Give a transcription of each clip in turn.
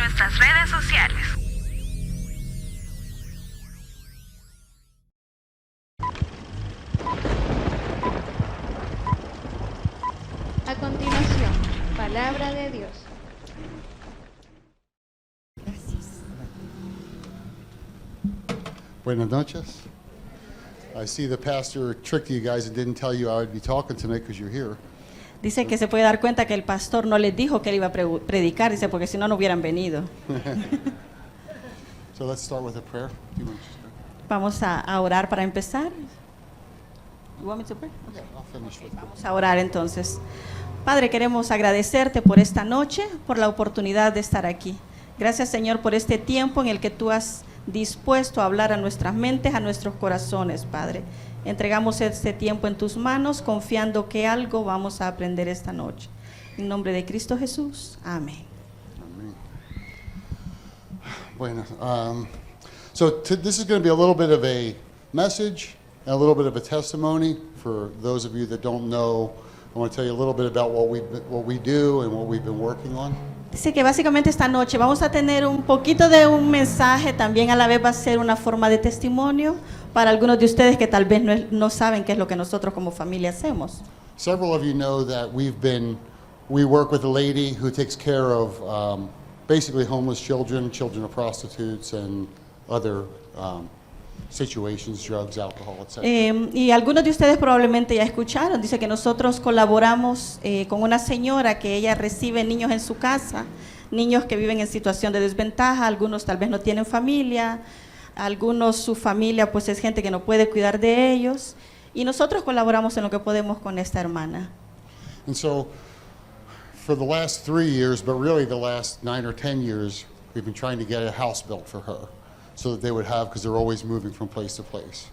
nuestras redes sociales. A continuación, palabra de Dios. Buenas noches. I see the pastor tricked you guys and didn't tell you I would be talking tonight because you're here. Dice que se puede dar cuenta que el pastor no les dijo que él iba a predicar, dice, porque si no, no hubieran venido. So let's start with a prayer. Do you want to start? Vamos a orar para empezar. You want me to pray? Okay, I'll finish with Vamos a orar entonces. Padre, queremos agradecerte por esta noche, por la oportunidad de estar aquí. Gracias, Señor, por este tiempo en el que tú has dispuesto a hablar a nuestras mentes, a nuestros corazones, Padre. Entregamos este tiempo en tus manos, confiando que algo vamos a aprender esta noche. En nombre de Cristo Jesús. Amén. Amén. Bueno, this is going to be a little bit of a message and a little bit of a testimony for those of you that don't know. I want to tell you a little bit about what we do and what we've been working on. Dice que básicamente esta noche vamos a tener un poquito de un mensaje, también a la vez va a ser una forma de testimonio para algunos de ustedes que tal vez no saben qué es lo que nosotros como familia hacemos. Several of you know that we work with a lady who takes care of basically homeless children of prostitutes and other situations, drugs, alcohol, etc. Y algunos de ustedes probablemente ya escucharon, dice que nosotros colaboramos con una señora que ella recibe niños en su casa, niños que viven en situación de desventaja, algunos tal vez no tienen familia, algunos su familia pues es gente que no puede cuidar de ellos, y nosotros colaboramos en lo que podemos con esta hermana. And so for the last 3 years, but really the last 9 or 10 years, we've been trying to get a house built for her, so that they would have, because they're always moving from place to place.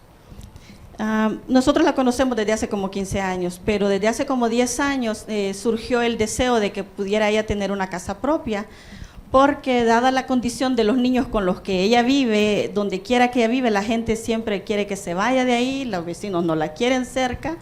Nosotros la conocemos desde hace como 15 años, pero desde hace como 10 años surgió el deseo de que pudiera ella tener una casa propia, porque dada la condición de los niños con los que ella vive, donde quiera que ella vive, la gente siempre quiere que se vaya de ahí, los vecinos no la quieren cerca.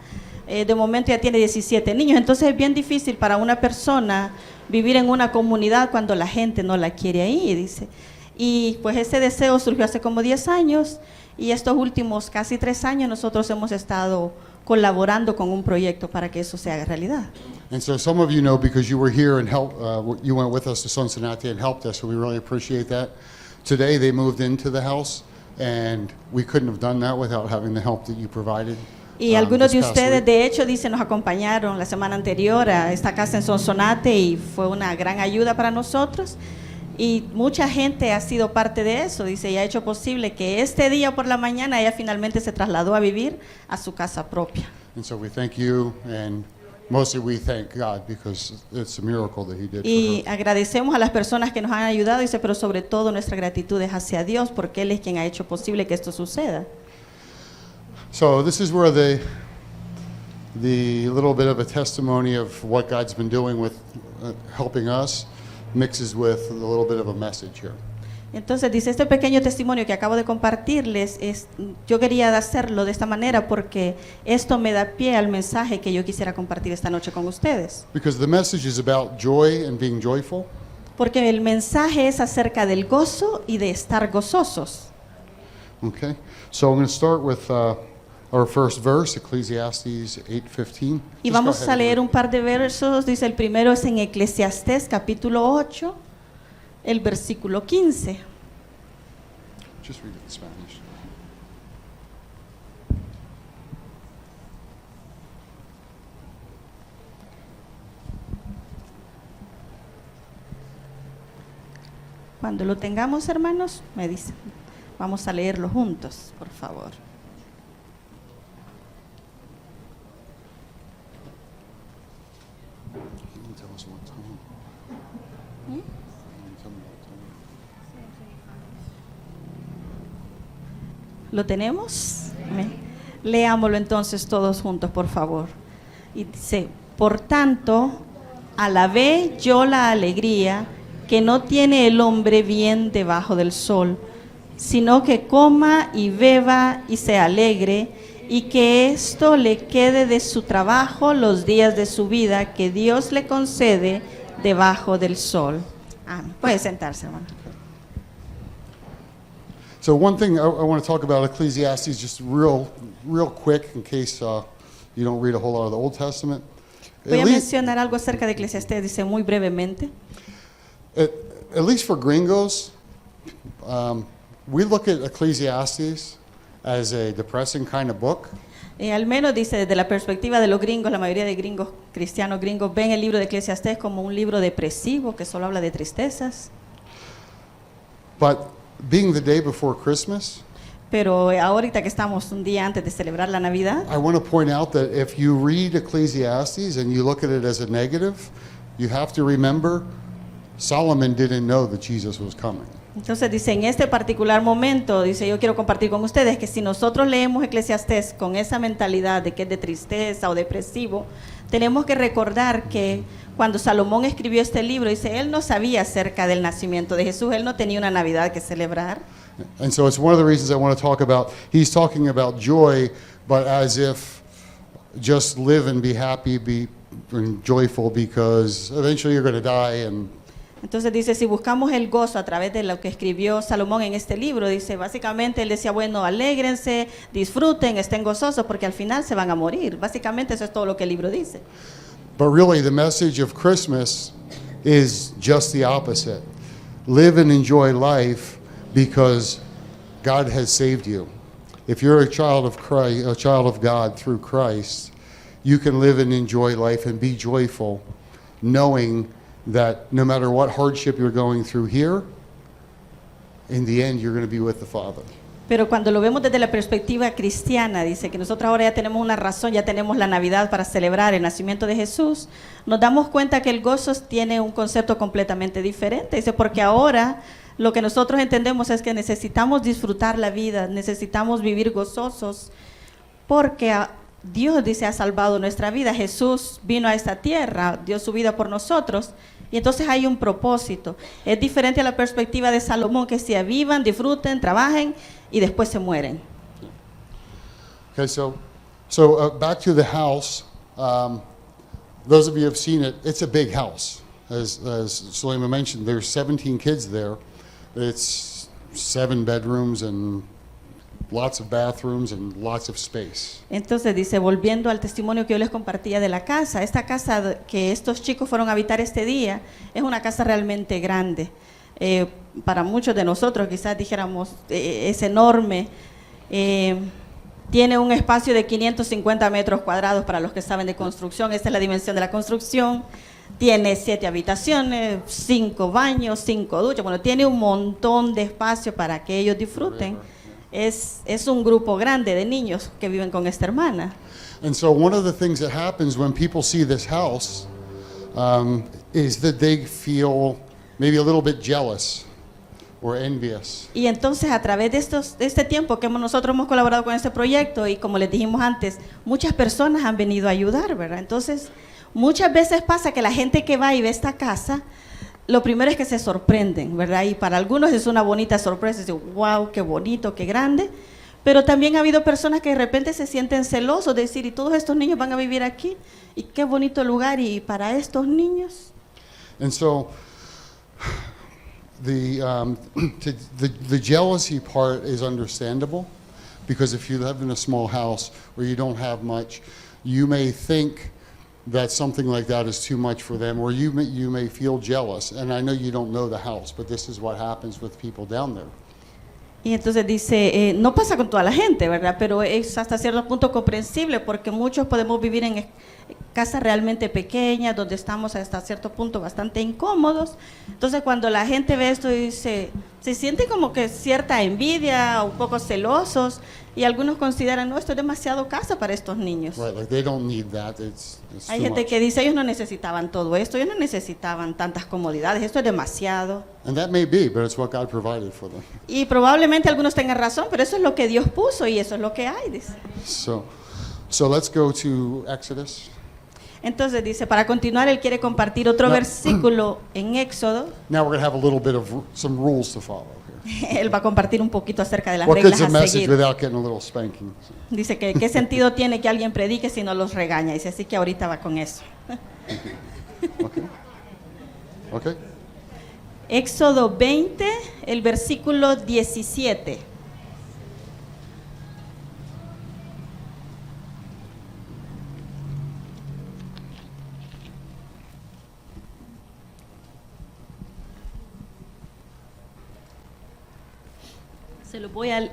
De momento ya tiene 17 niños, entonces es bien difícil para una persona vivir en una comunidad cuando la gente no la quiere ahí, dice. Y pues ese deseo surgió hace como 10 años y estos últimos casi 3 años nosotros hemos estado colaborando con un proyecto para que eso se haga realidad. And so some of you know because you were here and you went with us to Cincinnati and helped us, so we really appreciate that. Today they moved into the house and we couldn't have done that without having the help that you provided. Y algunos de ustedes, de hecho, dicen, nos acompañaron la semana anterior a esta casa en Sonsonate y fue una gran ayuda para nosotros. Y mucha gente ha sido parte de eso, dice, y ha hecho posible que este día por la mañana ella finalmente se trasladó a vivir a su casa propia. And so we thank you, and mostly we thank God because it's a miracle that He did Y for her. agradecemos a las personas que nos han ayudado, dice, pero sobre todo nuestra gratitud es hacia Dios porque Él es quien ha hecho posible que esto suceda. So this is where the little bit of a testimony of what God's been doing with helping us mixes with a little bit of a message here. Entonces dice, este pequeño testimonio que acabo de compartirles, yo quería hacerlo de esta manera porque esto me da pie al mensaje que yo quisiera compartir esta noche con ustedes. Because the message is about joy and being joyful. Porque el mensaje es acerca del gozo y de estar gozosos. Okay, so I'm going to start with our first verse, Ecclesiastes 8:15. Y vamos a leer un par de versos, dice el primero es en Eclesiastés capítulo 8, el versículo 15. Just read it in Spanish. Cuando lo tengamos, hermanos, me dicen. Vamos a leerlo juntos, por favor. ¿Lo tenemos? Leámoslo entonces todos juntos, por favor. Y dice, por tanto, alabé yo la alegría que no tiene el hombre bien debajo del sol, sino que coma y beba y se alegre, y que esto le quede de su trabajo los días de su vida que Dios le concede debajo del sol. Puede sentarse, hermano. So one thing I want to talk about Ecclesiastes just real quick in case you don't read a whole lot of the Old Testament. Voy a mencionar algo acerca de Eclesiastés, dice muy brevemente. At least for gringos, we look at Ecclesiastes as a depressing kind of book. Al menos dice desde la perspectiva de los gringos, la mayoría de gringos, cristianos gringos, ven el libro de Eclesiastés como un libro depresivo que solo habla de tristezas. But being the day before Christmas, Pero ahorita que estamos un día antes de celebrar la Navidad, I want to point out that if you read Ecclesiastes and you look at it as a negative, you have to remember Solomon didn't know that Jesus was coming. entonces dice, en este particular momento, dice, yo quiero compartir con ustedes que si nosotros leemos Eclesiastés con esa mentalidad de que es de tristeza o depresivo, tenemos que recordar que cuando Salomón escribió este libro, dice, él no sabía acerca del nacimiento de Jesús, él no tenía una Navidad que celebrar. And so it's one of the reasons I want to talk about, he's talking about joy, but as if just live and be happy, be joyful, because eventually you're going to die. And Entonces dice, si buscamos el gozo a través de lo que escribió Salomón en este libro, dice, básicamente él decía, bueno, alégrense, disfruten, estén gozosos, porque al final se van a morir. Básicamente eso es todo lo que el libro dice. But really the message of Christmas is just the opposite. Live and enjoy life because God has saved you. If you're a child of Christ, a child of God through Christ, you can live and enjoy life and be joyful, knowing that no matter what hardship you're going through here, in the end you're going to be with the Father. Pero cuando lo vemos desde la perspectiva cristiana, dice que nosotros ahora ya tenemos una razón, ya tenemos la Navidad para celebrar el nacimiento de Jesús, nos damos cuenta que el gozo tiene un concepto completamente diferente. Dice, porque ahora lo que nosotros entendemos es que necesitamos disfrutar la vida, necesitamos vivir gozosos, porque Dios, dice, ha salvado nuestra vida. Jesús vino a esta tierra, dio su vida por nosotros, y entonces hay un propósito. Es diferente a la perspectiva de Salomón, que decía, vivan, disfruten, trabajen, y después se mueren. Okay, so back to the house. Those of you who have seen it, it's a big house. As Sulaiman mentioned, there's 17 kids there. It's 7 bedrooms and lots of bathrooms and lots of space. Entonces dice, volviendo al testimonio que yo les compartía de la casa, esta casa que estos chicos fueron a habitar este día, es una casa realmente grande. Para muchos de nosotros quizás dijéramos, es enorme. Tiene un espacio de 550 metros cuadrados para los que saben de construcción. Esta es la dimensión de la construcción. Tiene 7 habitaciones, 5 baños, 5 duchas. Bueno, tiene un montón de espacio para que ellos disfruten. Es un grupo grande de niños que viven con esta hermana. And so one of the things that happens when people see this house is that they feel maybe a little bit jealous or envious. Y entonces a través de este tiempo que nosotros hemos colaborado con este proyecto, y como les dijimos antes, muchas personas han venido a ayudar, ¿verdad? Entonces muchas veces pasa que la gente que va y ve esta casa, lo primero es que se sorprenden, ¿verdad? Y para algunos es una bonita sorpresa, dicen, wow, qué bonito, qué grande. Pero también ha habido personas que de repente se sienten celosos de decir, y todos estos niños van a vivir aquí, y qué bonito lugar, y para estos niños. And so the jealousy part is understandable, because if you live in a small house where you don't have much, you may think that something like that is too much for them, or you may feel jealous. And I know you don't know the house, but this is what happens with people down there. Y entonces dice, no pasa con toda la gente, ¿verdad? Pero es hasta cierto punto comprensible, porque muchos podemos vivir en casas realmente pequeñas, donde estamos hasta cierto punto bastante incómodos. Entonces cuando la gente ve esto, dice, se siente como que cierta envidia, un poco celosos, y algunos consideran, no, esto es demasiado casa para estos niños. Right, like they don't need that. It's Hay too gente much. que dice, ellos no necesitaban todo esto, ellos no necesitaban tantas comodidades, esto es demasiado. And that may be, but it's what God provided for them. Y probablemente algunos tengan razón, pero eso es lo que Dios puso y eso es lo que hay, dice. So let's go to Exodus. Entonces dice, para continuar, él quiere compartir otro No. versículo en Éxodo. Now we're going to have a little bit of some rules to follow here. Él va a compartir un poquito acerca de las What reglas good's a a message seguir. without getting a little spanking? Dice que qué sentido tiene que alguien predique si no los regaña. Dice, así que ahorita va con eso. Okay. Okay. Éxodo 20, el versículo 17.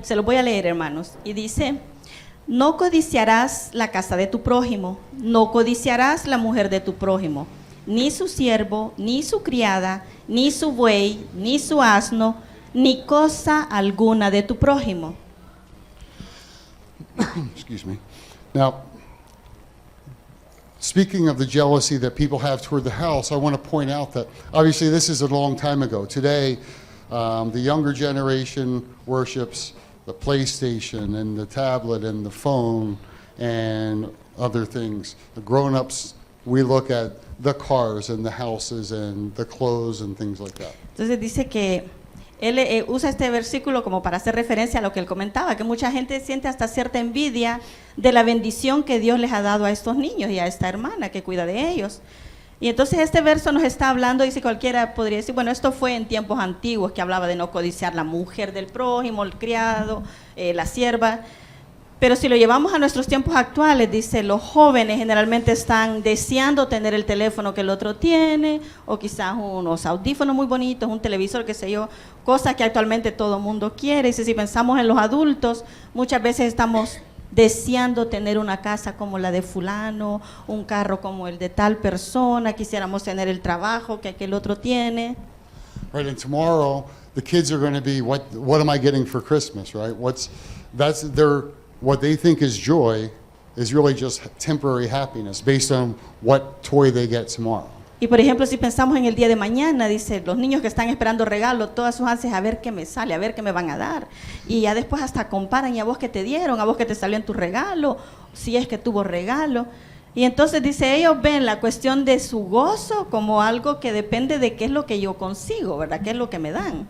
Se lo voy a leer, hermanos. Y dice: no codiciarás la casa de tu prójimo, no codiciarás la mujer de tu prójimo, ni su siervo, ni su criada, ni su buey, ni su asno, ni cosa alguna de tu prójimo. Excuse me. Now, speaking of the jealousy that people have toward the house, I want to point out that obviously this is a long time ago. Today, the younger generation worships the PlayStation and the tablet and the phone and other things. The grown-ups, we look at the cars and the houses and the clothes and things like that. Entonces dice que él usa este versículo como para hacer referencia a lo que él comentaba, que mucha gente siente hasta cierta envidia de la bendición que Dios les ha dado a estos niños y a esta hermana que cuida de ellos. Y entonces este verso nos está hablando, dice, cualquiera podría decir, bueno, esto fue en tiempos antiguos, que hablaba de no codiciar la mujer del prójimo, el criado, la sierva. Pero si lo llevamos a nuestros tiempos actuales, dice, los jóvenes generalmente están deseando tener el teléfono que el otro tiene, o quizás unos audífonos muy bonitos, un televisor, qué sé yo, cosas que actualmente todo el mundo quiere. Dice, si pensamos en los adultos, muchas veces estamos deseando tener una casa como la de fulano, un carro como el de tal persona, quisiéramos tener el trabajo que aquel otro tiene. Right, and tomorrow the kids are going to be, what am I getting for Christmas, right? What they think is joy is really just temporary happiness based on what toy they get tomorrow. Y por ejemplo, si pensamos en el día de mañana, dice, los niños que están esperando regalo, todas sus ansias a ver qué me sale, a ver qué me van a dar. Y ya después hasta comparan, y a vos que te dieron, a vos que te salió en tu regalo, si es que tuvo regalo. Y entonces dice, ellos ven la cuestión de su gozo como algo que depende de qué es lo que yo consigo, ¿verdad? ¿Qué es lo que me dan?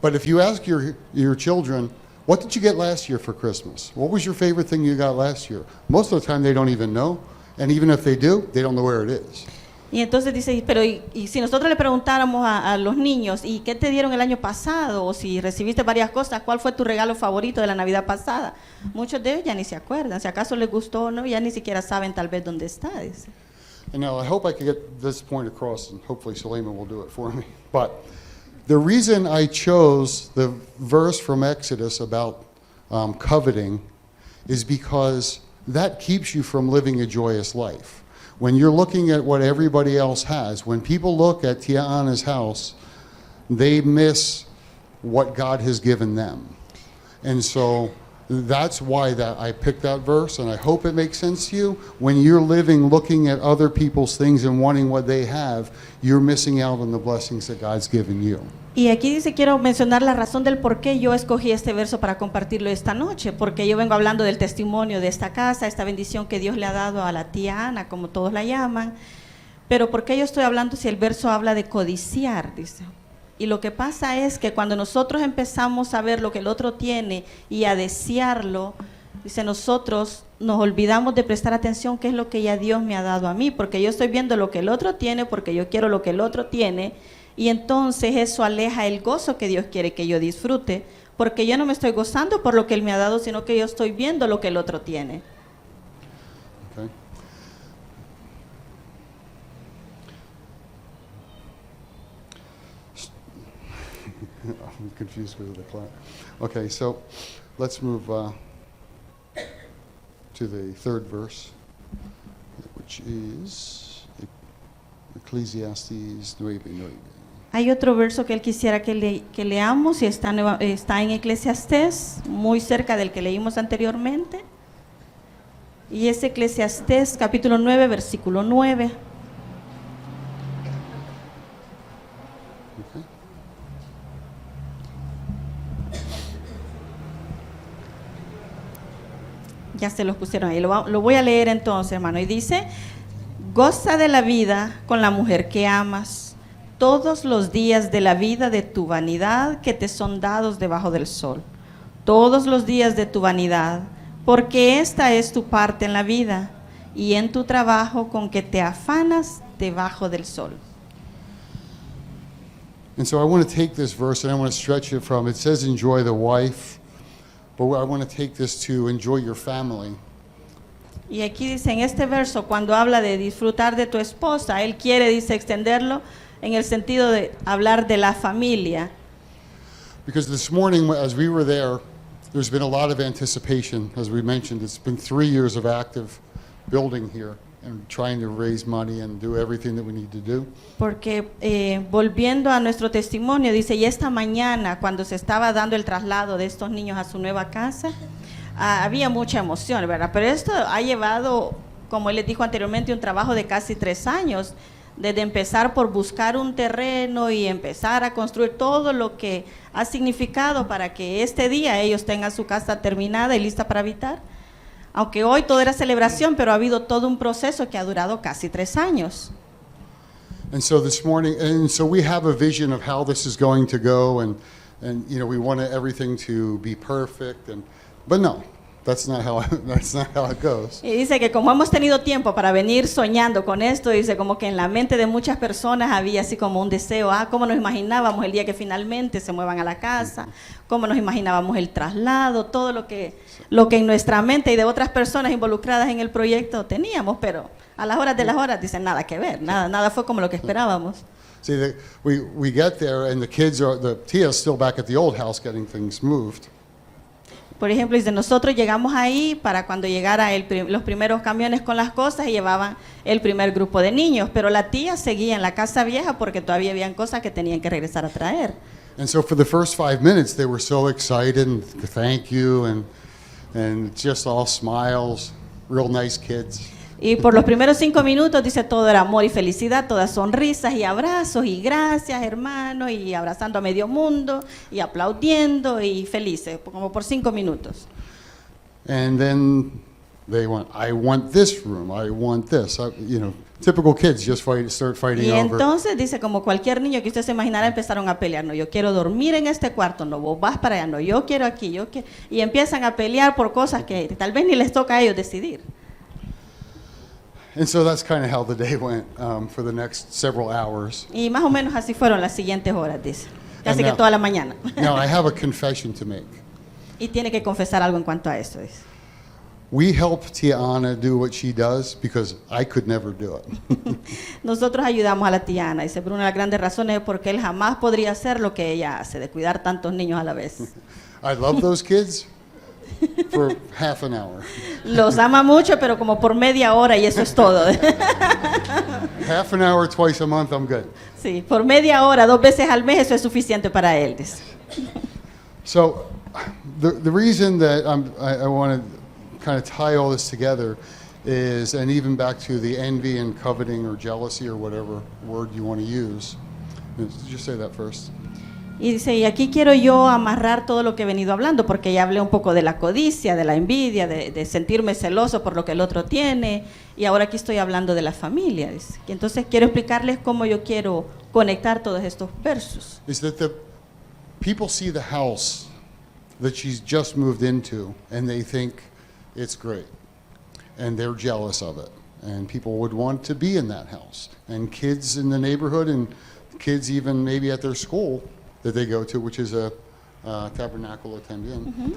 But if you ask your children, what did you get last year for Christmas? What was your favorite thing you got last year? Most of the time they don't even know. And even if they do, they don't know where it is. Y entonces dice, pero y si nosotros le preguntáramos a los niños, ¿y qué te dieron el año pasado? O si recibiste varias cosas, ¿cuál fue tu regalo favorito de la Navidad pasada? Muchos de ellos ya ni se acuerdan, si acaso les gustó o no, ya ni siquiera saben tal vez dónde está. Dice. And now I hope I can get this point across, and hopefully Suleiman will do it for me. But the reason I chose the verse from Exodus about coveting is because that keeps you from living a joyous life. When you're looking at what everybody else has, when people look at Tia Ana's house, they miss what God has given them. And so that's why that I picked that verse, and I hope it makes sense to you. When you're living, looking at other people's things and wanting what they have, you're missing out on the blessings that God's given you. Y aquí dice, quiero mencionar la razón del por qué yo escogí este verso para compartirlo esta noche, porque yo vengo hablando del testimonio de esta casa, esta bendición que Dios le ha dado a la tía Ana, como todos la llaman. Pero ¿por qué yo estoy hablando si el verso habla de codiciar? Dice. Y lo que pasa es que cuando nosotros empezamos a ver lo que el otro tiene y a desearlo, dice, nosotros nos olvidamos de prestar atención qué es lo que ya Dios me ha dado a mí, porque yo estoy viendo lo que el otro tiene, porque yo quiero lo que el otro tiene, y entonces eso aleja el gozo que Dios quiere que yo disfrute, porque yo no me estoy gozando por lo que Él me ha dado, sino que yo estoy viendo lo que el otro tiene. Okay. I'm confused with the clock. Okay, so let's move to the third verse, which is Ecclesiastes 9:9. Hay otro verso que él quisiera que leamos y está en Eclesiastés, muy cerca del que leímos anteriormente. Y es Eclesiastés capítulo 9, versículo 9. Okay. Ya se los pusieron ahí, lo voy a leer entonces, hermano. Y dice, goza de la vida con la mujer que amas, todos los días de la vida de tu vanidad que te son dados debajo del sol, todos los días de tu vanidad, porque esta es tu parte en la vida y en tu trabajo con que te afanas debajo del sol. And so I want to take this verse and I want to stretch it from, it says enjoy the wife, but I want to take this to enjoy your family. Y aquí dice en este verso, cuando habla de disfrutar de tu esposa, él quiere, dice, extenderlo en el sentido de hablar de la familia. Because this morning, as we were there, there's been a lot of anticipation. As we mentioned, it's been 3 years of active building here and trying to raise money and do everything that we need to do. Porque volviendo a nuestro testimonio, dice, y esta mañana, cuando se estaba dando el traslado de estos niños a su nueva casa, había mucha emoción, ¿verdad? Pero esto ha llevado, como él les dijo anteriormente, un trabajo de casi 3 años, desde empezar por buscar un terreno y empezar a construir todo lo que ha significado para que este día ellos tengan su casa terminada y lista para habitar. Aunque hoy todo era celebración, pero ha habido todo un proceso que ha durado casi 3 años. And so this morning, and so we have a vision of how this is going to go, and you know, we want everything to be perfect, but no, that's not how it goes. Y dice que como hemos tenido tiempo para venir soñando con esto, dice como que en la mente de muchas personas había así como un deseo, cómo nos imaginábamos el día que finalmente se muevan a la casa, cómo nos imaginábamos el traslado, todo lo que en nuestra mente y de otras personas involucradas en el proyecto teníamos, pero a las horas de las horas dicen nada que ver, nada fue como lo que esperábamos. See, we get there and the Tia's still back at the old house getting things moved. Por ejemplo, dice, nosotros llegamos ahí para cuando llegara los primeros camiones con las cosas y llevaban el primer grupo de niños, pero la tía seguía en la casa vieja porque todavía habían cosas que tenían que regresar a traer. And so for the first 5 minutes, they were so excited and thank you and just all smiles, real nice kids. Y por los primeros 5 minutos, dice, todo era amor y felicidad, todas sonrisas y abrazos y gracias, hermano, y abrazando a medio mundo y aplaudiendo y felices, como por 5 minutos. And then they went, I want this room, I want this. You know, typical kids just start fighting Y over. entonces, dice, como cualquier niño que usted se imaginara, empezaron a pelear. No, yo quiero dormir en este cuarto, no, vos vas para allá, no, yo quiero aquí, yo quiero. Y empiezan a pelear por cosas que tal vez ni les toca a ellos decidir. And so that's kind of how the day went for the next several hours. Y más o menos así fueron las siguientes horas, dice. Casi And que now- toda la mañana. Now I have a confession to make. Y tiene que confesar algo en cuanto a eso, dice. We help Tia Ana do what she does because I could never do it. Nosotros ayudamos a la tía Ana, dice, pero una de las grandes razones es porque él jamás podría hacer lo que ella hace, de cuidar tantos niños a la vez. I love those kids for half an hour. Los ama mucho, pero como por media hora y eso es todo. Half an hour twice a month, I'm good. Sí, por media hora, 2 veces al mes, eso es suficiente para él, dice. So the reason that I want to kind of tie all this together is, and even back to the envy and coveting or jealousy or whatever word you want to use. Did you say that first? Y dice, y aquí quiero yo amarrar todo lo que he venido hablando, porque ya hablé un poco de la codicia, de la envidia, de sentirme celoso por lo que el otro tiene, y ahora aquí estoy hablando de la familia, dice. Y entonces quiero explicarles cómo yo quiero conectar todos estos versos. Is that the people see the house that she's just moved into and they think it's great and they're jealous of it, and people would want to be in that house, and kids in the neighborhood and kids even maybe at their school that they go to, which is a tabernacle también,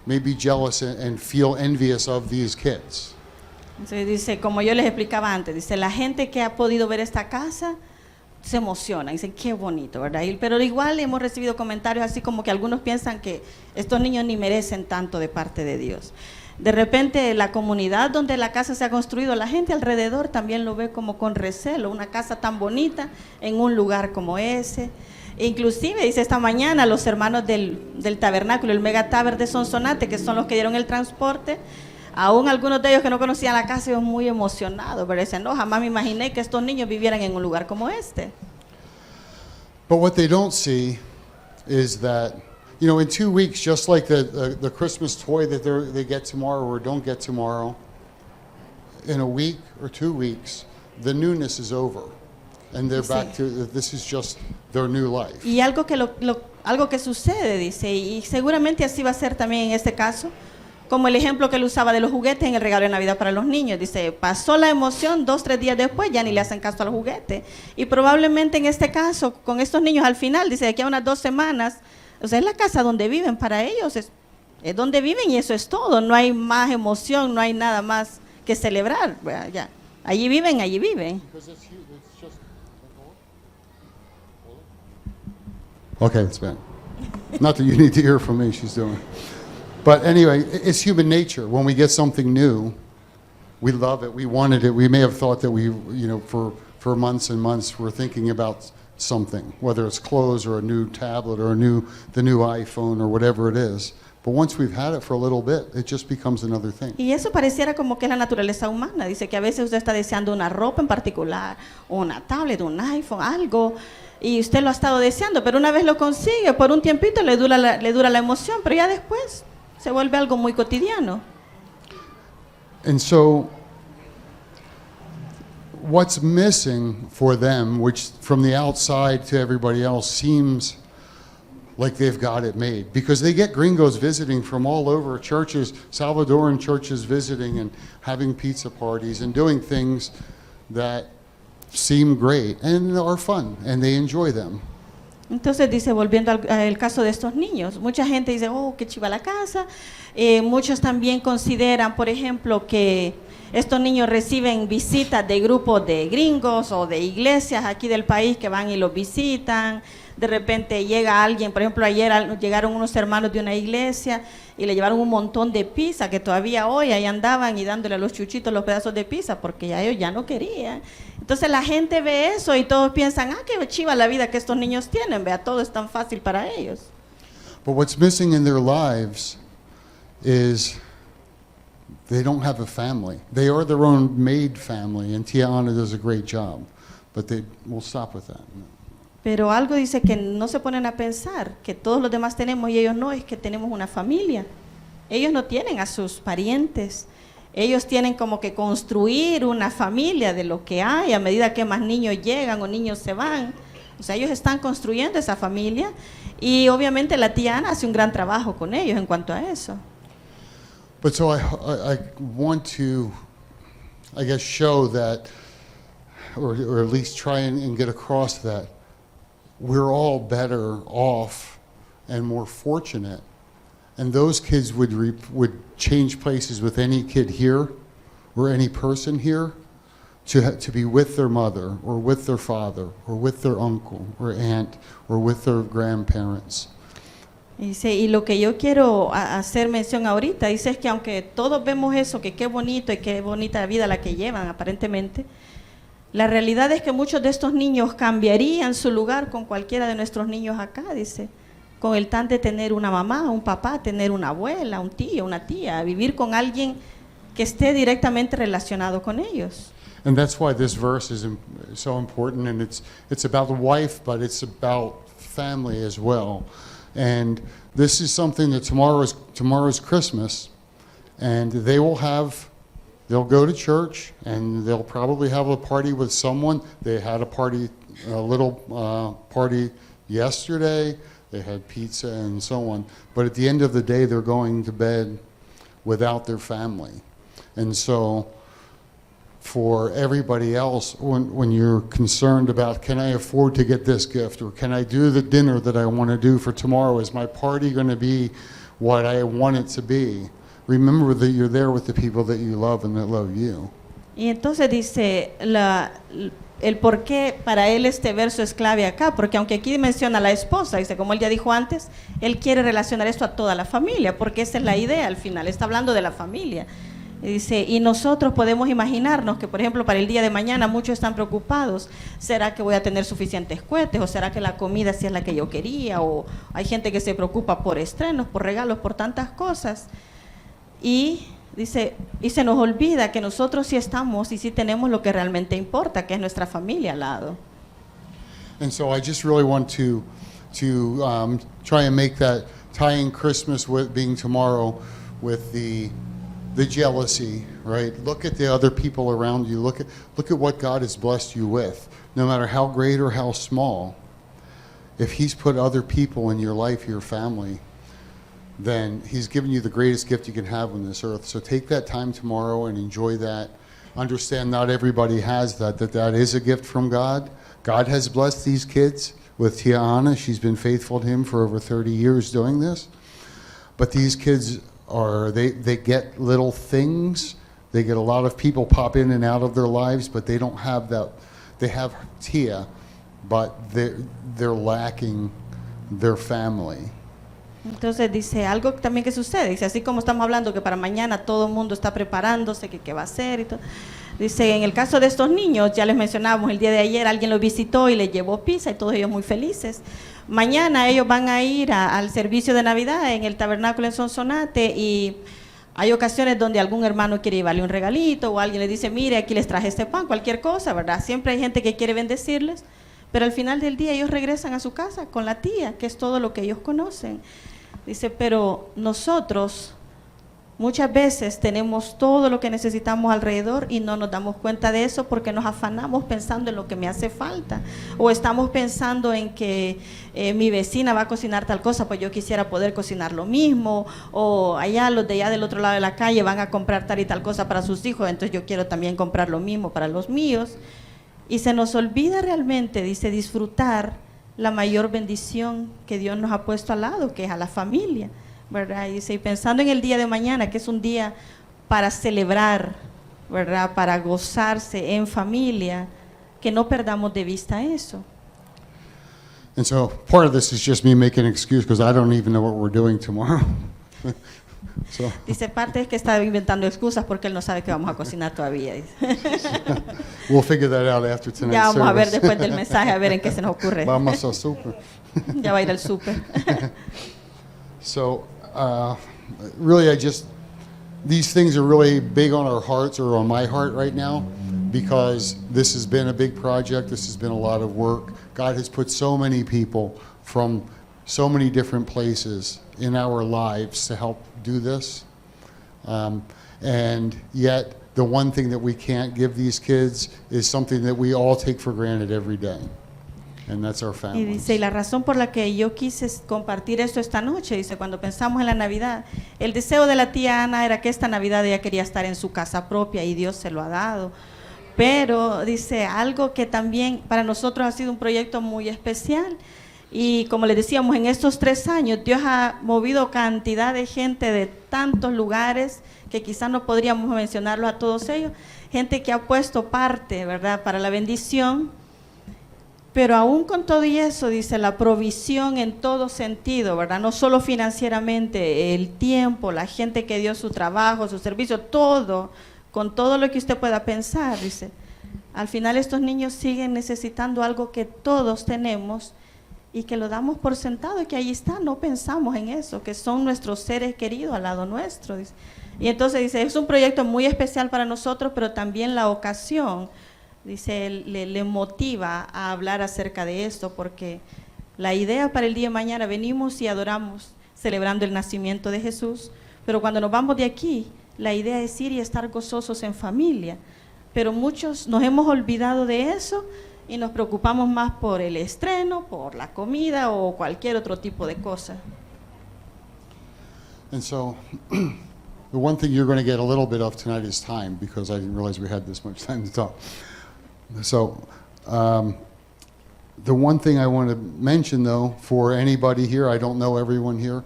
may be jealous and feel envious of these kids. Entonces dice, como yo les explicaba antes, dice, la gente que ha podido ver esta casa se emociona, dicen, qué bonito, ¿verdad? Pero igual hemos recibido comentarios así como que algunos piensan que estos niños ni merecen tanto de parte de Dios. De repente la comunidad donde la casa se ha construido, la gente alrededor también lo ve como con recelo, una casa tan bonita en un lugar como ese. Inclusive, dice, esta mañana los hermanos del tabernáculo, el mega taber de Sonsonate, que son los que dieron el transporte, aún algunos de ellos que no conocían la casa, ellos muy emocionados, pero dicen, no, jamás me imaginé que estos niños vivieran en un lugar como este. But what they don't see is that, you know, in 2 weeks, just like the Christmas toy that they get tomorrow or don't get tomorrow, in a week or 2 weeks, the newness is over. And they're back to, this is just their new life. Y algo que sucede, dice, y seguramente así va a ser también en este caso, como el ejemplo que él usaba de los juguetes en el regalo de Navidad para los niños. Dice, pasó la emoción, 2, 3 días después ya ni le hacen caso al juguete. Y probablemente en este caso, con estos niños al final, dice, de aquí a unas 2 semanas, o sea, es la casa donde viven para ellos, es donde viven y eso es todo. No hay más emoción, no hay nada más que celebrar. Bueno, ya, allí viven, allí viven. Okay, it's bad. Not that you need to hear from me, she's doing it. But anyway, it's human nature. When we get something new, we love it, we wanted it. We may have thought that for months and months, we're thinking about something, whether it's clothes or a new tablet or the new iPhone or whatever it is. But once we've had it for a little bit, it just becomes another thing. Y eso pareciera como que es la naturaleza humana. Dice que a veces usted está deseando una ropa en particular, o una tablet, un iPhone, algo, y usted lo ha estado deseando, pero una vez lo consigue, por un tiempito le dura la emoción, pero ya después se vuelve algo muy cotidiano. And so, what's missing for them, which from the outside to everybody else seems like they've got it made, because they get gringos visiting from all over, churches, Salvadoran churches visiting and having pizza parties and doing things that seem great and are fun and they enjoy them. Entonces dice, volviendo al caso de estos niños, mucha gente dice, oh, qué chiva la casa. Muchos también consideran, por ejemplo, que estos niños reciben visitas de grupos de gringos o de iglesias aquí del país que van y los visitan. De repente llega alguien, por ejemplo, ayer llegaron unos hermanos de una iglesia y le llevaron un montón de pizza, que todavía hoy ahí andaban y dándole a los chuchitos los pedazos de pizza porque ya ellos ya no querían. Entonces la gente ve eso y todos piensan, qué chiva la vida que estos niños tienen, vea, todo es tan fácil para ellos. But what's missing in their lives is they don't have a family. They are their own made family, and Tia Ana does a great job, but we'll stop with that. Pero algo dice que no se ponen a pensar, que todos los demás tenemos y ellos no, es que tenemos una familia. Ellos no tienen a sus parientes, ellos tienen como que construir una familia de lo que hay a medida que más niños llegan o niños se van. O sea, ellos están construyendo esa familia y obviamente la tía Ana hace un gran trabajo con ellos en cuanto a eso. But so I want to, I guess, show that, or at least try and get across that we're all better off and more fortunate, and those kids would change places with any kid here or any person here to be with their mother or with their father or with their uncle or aunt or with their grandparents. Dice, y lo que yo quiero hacer mención ahorita, dice es que aunque todos vemos eso, que qué bonito y qué bonita vida la que llevan aparentemente, la realidad es que muchos de estos niños cambiarían su lugar con cualquiera de nuestros niños acá, dice, con el tan de tener una mamá, un papá, tener una abuela, un tío, una tía, vivir con alguien que esté directamente relacionado con ellos. And that's why this verse is so important, and it's about the wife, but it's about family as well. And this is something that tomorrow's Christmas, and they'll go to church, and they'll probably have a party with someone. They had a little party yesterday. They had pizza and so on. But at the end of the day, they're going to bed without their family. And so for everybody else, when you're concerned about, can I afford to get this gift, or can I do the dinner that I want to do for tomorrow? Is my party going to be what I want it to be? Remember that you're there with the people that you love and that love you. Y entonces dice el por qué para él este verso es clave acá, porque aunque aquí menciona a la esposa, dice, como él ya dijo antes, él quiere relacionar esto a toda la familia, porque esa es la idea al final, está hablando de la familia. Dice, y nosotros podemos imaginarnos que, por ejemplo, para el día de mañana muchos están preocupados, ¿será que voy a tener suficientes cohetes? ¿O será que la comida sí es la que yo quería? O hay gente que se preocupa por estrenos, por regalos, por tantas cosas. Y dice, y se nos olvida que nosotros sí estamos y sí tenemos lo que realmente importa, que es nuestra familia al lado. And so I just really want to try and make that tying Christmas with being tomorrow with the jealousy, right? Look at the other people around you. Look at what God has blessed you with. No matter how great or how small, if He's put other people in your life, your family, then He's given you the greatest gift you can have on this earth. So take that time tomorrow and enjoy that. Understand not everybody has that is a gift from God. God has blessed these kids with Tia Ana. She's been faithful to Him for over 30 years doing this. But these kids they get little things. They get a lot of people pop in and out of their lives, but they don't have that. They have Tia, but they're lacking their family. Entonces dice, algo también que sucede, dice, así como estamos hablando que para mañana todo el mundo está preparándose, que qué va a hacer y todo. Dice, en el caso de estos niños, ya les mencionábamos, el día de ayer alguien los visitó y les llevó pizza y todos ellos muy felices. Mañana ellos van a ir al servicio de Navidad en el tabernáculo en Sonsonate y hay ocasiones donde algún hermano quiere llevarle un regalito o alguien le dice, mire, aquí les traje este pan, cualquier cosa, ¿verdad? Siempre hay gente que quiere bendecirles, pero al final del día ellos regresan a su casa con la tía, que es todo lo que ellos conocen. Dice, pero nosotros muchas veces tenemos todo lo que necesitamos alrededor y no nos damos cuenta de eso porque nos afanamos pensando en lo que me hace falta o estamos pensando en que mi vecina va a cocinar tal cosa, pues yo quisiera poder cocinar lo mismo, o allá los de allá del otro lado de la calle van a comprar tal y tal cosa para sus hijos, entonces yo quiero también comprar lo mismo para los míos y se nos olvida realmente, dice, disfrutar la mayor bendición que Dios nos ha puesto al lado, que es a la familia, ¿verdad? Y dice, y pensando en el día de mañana, que es un día para celebrar, ¿verdad? Para gozarse en familia, que no perdamos de vista eso. And so part of this is just me making an excuse because I don't even know what we're doing tomorrow. So, Dice, parte es que está inventando excusas porque él no sabe que vamos a cocinar todavía. Dice. we'll figure that out after tonight's Ya vamos a ver service. después del mensaje, a ver en qué se nos ocurre. Vamos al súper. Ya va a ir al súper. So, really, these things are really big on our hearts, or on my heart right now, because this has been a big project. This has been a lot of work. God has put so many people from so many different places in our lives to help do this. And yet, the one thing that we can't give these kids is something that we all take for granted every day. And that's our Y families. dice, y la razón por la que yo quise compartir esto esta noche, dice, cuando pensamos en la Navidad, el deseo de la tía Ana era que esta Navidad ella quería estar en su casa propia y Dios se lo ha dado. Pero dice, algo que también para nosotros ha sido un proyecto muy especial. Y como les decíamos, en estos 3 años Dios ha movido cantidad de gente de tantos lugares que quizás no podríamos mencionarlos a todos ellos, gente que ha puesto parte, ¿verdad?, para la bendición. Pero aún con todo y eso, dice, la provisión en todo sentido, ¿verdad? No solo financieramente, el tiempo, la gente que dio su trabajo, su servicio, todo, con todo lo que usted pueda pensar, dice. Al final estos niños siguen necesitando algo que todos tenemos y que lo damos por sentado y que ahí está, no pensamos en eso, que son nuestros seres queridos al lado nuestro, dice. Y entonces dice, es un proyecto muy especial para nosotros, pero también la ocasión, dice, le motiva a hablar acerca de esto, porque la idea para el día de mañana, venimos y adoramos celebrando el nacimiento de Jesús, pero cuando nos vamos de aquí, la idea es ir y estar gozosos en familia, pero muchos nos hemos olvidado de eso y nos preocupamos más por el estreno, por la comida o cualquier otro tipo de cosa. And so, the one thing you're going to get a little bit of tonight is time, because I didn't realize we had this much time to talk. So, the one thing I want to mention, though, for anybody here, I don't know everyone here,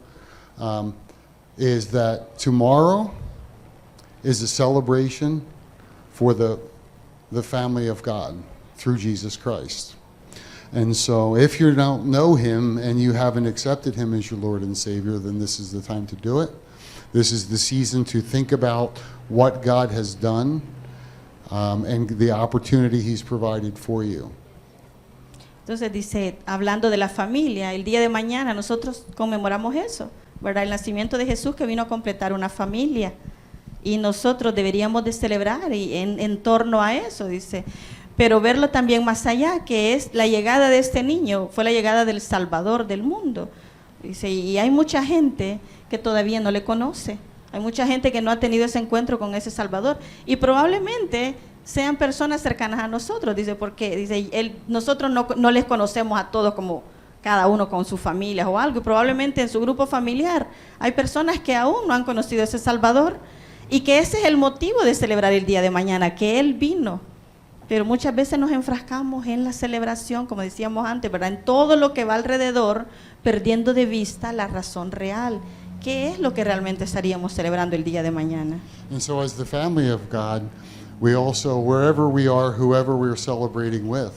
is that tomorrow is a celebration for the family of God through Jesus Christ. And so if you don't know Him and you haven't accepted Him as your Lord and Savior, then this is the time to do it. This is the season to think about what God has done and the opportunity He's provided for you. Entonces dice, hablando de la familia, el día de mañana nosotros conmemoramos eso, ¿verdad? El nacimiento de Jesús, que vino a completar una familia, y nosotros deberíamos de celebrar y en torno a eso, dice, pero verlo también más allá, que es la llegada de este niño, fue la llegada del Salvador del mundo, dice, y hay mucha gente que todavía no le conoce, hay mucha gente que no ha tenido ese encuentro con ese Salvador, y probablemente sean personas cercanas a nosotros, dice, porque dice, nosotros no les conocemos a todos como cada uno con sus familias o algo, y probablemente en su grupo familiar hay personas que aún no han conocido a ese Salvador y que ese es el motivo de celebrar el día de mañana, que Él vino. Pero muchas veces nos enfrascamos en la celebración, como decíamos antes, ¿verdad? En todo lo que va alrededor, perdiendo de vista la razón real. ¿Qué es lo que realmente estaríamos celebrando el día de mañana? And so as the family of God, we also, wherever we are, whoever we're celebrating with,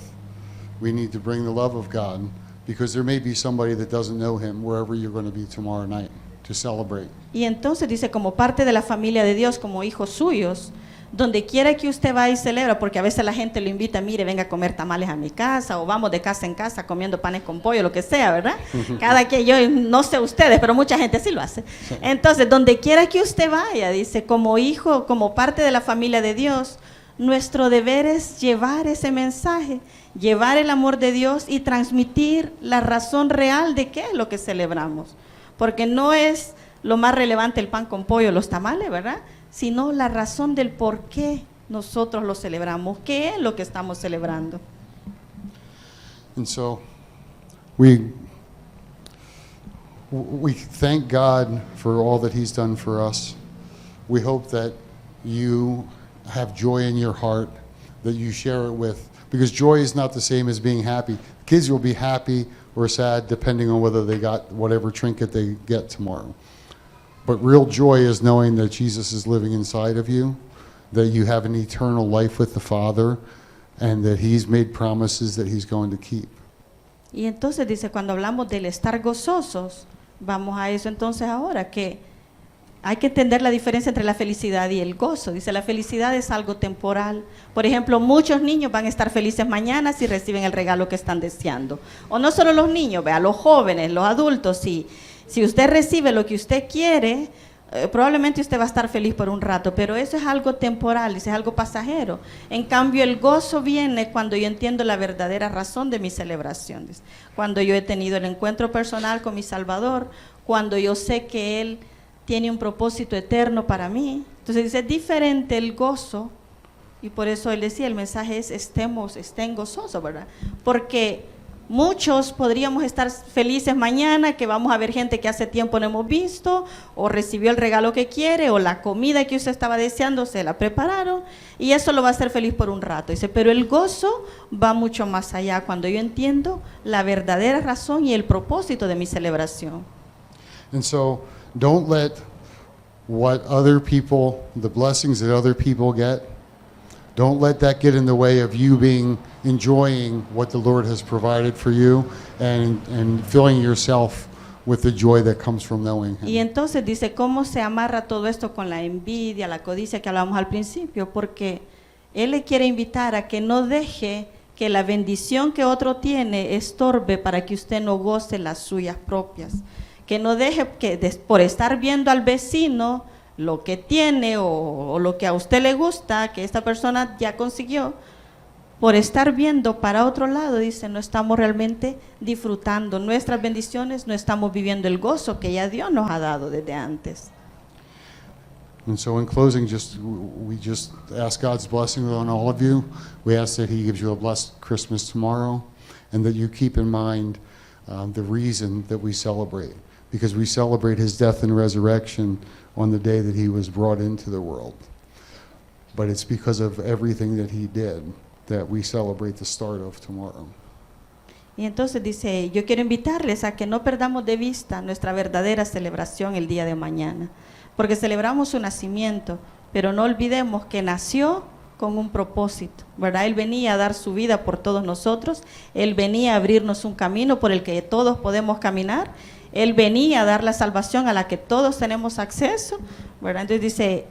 we need to bring the love of God, because there may be somebody that doesn't know Him wherever you're going to be tomorrow night to celebrate. Y entonces dice, como parte de la familia de Dios, como hijos suyos, donde quiera que usted va y celebra, porque a veces la gente lo invita, mire, venga a comer tamales a mi casa, o vamos de casa en casa comiendo panes con pollo, lo que sea, ¿verdad? Cada quien, yo no sé ustedes, pero mucha gente sí lo hace. Entonces, donde quiera que usted vaya, dice, como hijo, como parte de la familia de Dios, nuestro deber es llevar ese mensaje, llevar el amor de Dios y transmitir la razón real de qué es lo que celebramos. Porque no es lo más relevante el pan con pollo, los tamales, ¿verdad? Sino la razón del por qué nosotros lo celebramos, qué es lo que estamos celebrando. And so we thank God for all that He's done for us. We hope that you have joy in your heart, that you share it with, because joy is not the same as being happy. Kids will be happy or sad depending on whether they got whatever trinket they get tomorrow. But real joy is knowing that Jesus is living inside of you, that you have an eternal life with the Father, and that He's made promises that He's going to keep. Y entonces dice, cuando hablamos del estar gozosos, vamos a eso entonces ahora, que hay que entender la diferencia entre la felicidad y el gozo. Dice, la felicidad es algo temporal. Por ejemplo, muchos niños van a estar felices mañana si reciben el regalo que están deseando. O no solo los niños, vea, los jóvenes, los adultos, si usted recibe lo que usted quiere, probablemente usted va a estar feliz por un rato, pero eso es algo temporal, es algo pasajero. En cambio, el gozo viene cuando yo entiendo la verdadera razón de mis celebraciones, cuando yo he tenido el encuentro personal con mi Salvador, cuando yo sé que Él tiene un propósito eterno para mí. Entonces dice, es diferente el gozo, y por eso Él decía, el mensaje es estén gozosos, ¿verdad? Porque muchos podríamos estar felices mañana, que vamos a ver gente que hace tiempo no hemos visto, o recibió el regalo que quiere, o la comida que usted estaba deseando, se la prepararon, y eso lo va a hacer feliz por un rato. Dice, pero el gozo va mucho más allá, cuando yo entiendo la verdadera razón y el propósito de mi celebración. And so, don't let what other people, the blessings that other people get, don't let that get in the way of you enjoying what the Lord has provided for you and filling yourself with the joy that comes from knowing Him. Y entonces dice, ¿cómo se amarra todo esto con la envidia, la codicia que hablábamos al principio? Porque Él le quiere invitar a que no deje que la bendición que otro tiene estorbe para que usted no goce las suyas propias. Que no deje que por estar viendo al vecino lo que tiene o lo que a usted le gusta, que esta persona ya consiguió, por estar viendo para otro lado, dice, no estamos realmente disfrutando nuestras bendiciones, no estamos viviendo el gozo que ya Dios nos ha dado desde antes. And so in closing, we just ask God's blessing on all of you. We ask that He gives you a blessed Christmas tomorrow, and that you keep in mind the reason that we celebrate. Because we celebrate His death and resurrection on the day that He was brought into the world. But it's because of everything that He did that we celebrate the start of tomorrow. Y entonces dice, yo quiero invitarles a que no perdamos de vista nuestra verdadera celebración el día de mañana. Porque celebramos su nacimiento, pero no olvidemos que nació con un propósito, ¿verdad? Él venía a dar su vida por todos nosotros, Él venía a abrirnos un camino por el que todos podemos caminar, Él venía a dar la salvación a la que todos tenemos acceso, ¿verdad? Entonces dice,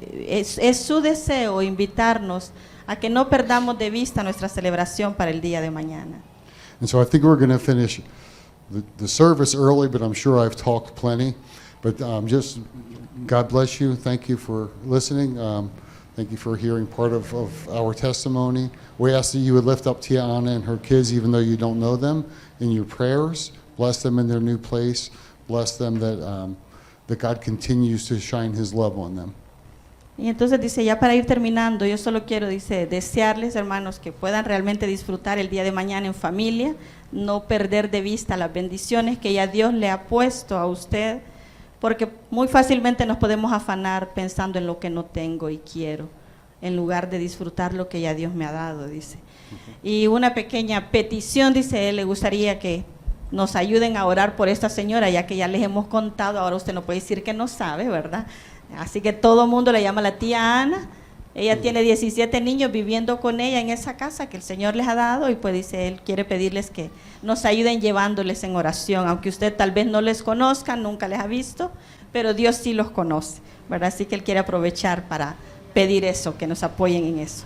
es su deseo invitarnos a que no perdamos de vista nuestra celebración para el día de mañana. And so I think we're going to finish the service early, but I'm sure I've talked plenty. But just, God bless you. Thank you for listening. Thank you for hearing part of our testimony. We ask that you would lift up Tiana and her kids, even though you don't know them, in your prayers. Bless them in their new place. Bless them that God continues to shine His love on them. Y entonces dice, ya para ir terminando, yo solo quiero, dice, desearles, hermanos, que puedan realmente disfrutar el día de mañana en familia, no perder de vista las bendiciones que ya Dios le ha puesto a usted, porque muy fácilmente nos podemos afanar pensando en lo que no tengo y quiero, en lugar de disfrutar lo que ya Dios me ha dado, dice. Y una pequeña petición, dice él, le gustaría que nos ayuden a orar por esta señora, ya que ya les hemos contado, ahora usted no puede decir que no sabe, ¿verdad? Así que todo el mundo le llama la tía Ana. Ella tiene 17 niños viviendo con ella en esa casa que el Señor les ha dado, y pues dice, él quiere pedirles que nos ayuden llevándoles en oración, aunque usted tal vez no les conozca, nunca les ha visto, pero Dios sí los conoce, ¿verdad? Así que él quiere aprovechar para pedir eso, que nos apoyen en eso.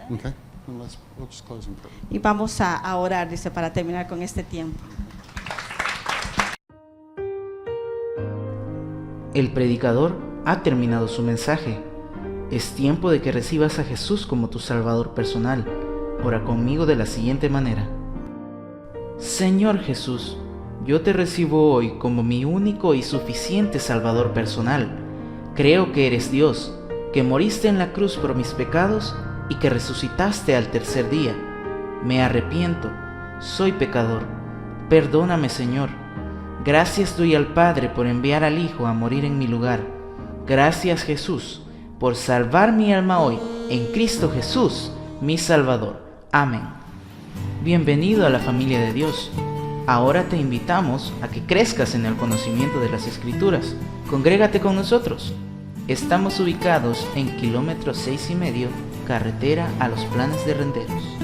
Okay. We'll just close in prayer. Y vamos a orar, dice, para terminar con este tiempo. El predicador ha terminado su mensaje. Es tiempo de que recibas a Jesús como tu Salvador personal. Ora conmigo de la siguiente manera. Señor Jesús, yo te recibo hoy como mi único y suficiente Salvador personal. Creo que eres Dios, que moriste en la cruz por mis pecados y que resucitaste al tercer día. Me arrepiento, soy pecador. Perdóname, Señor. Gracias doy al Padre por enviar al Hijo a morir en mi lugar. Gracias, Jesús, por salvar mi alma hoy en Cristo Jesús, mi Salvador. Amén. Bienvenido a la familia de Dios. Ahora te invitamos a que crezcas en el conocimiento de las Escrituras. Congrégate con nosotros. Estamos ubicados en kilómetro 6,5, carretera a los Planes de Renderos.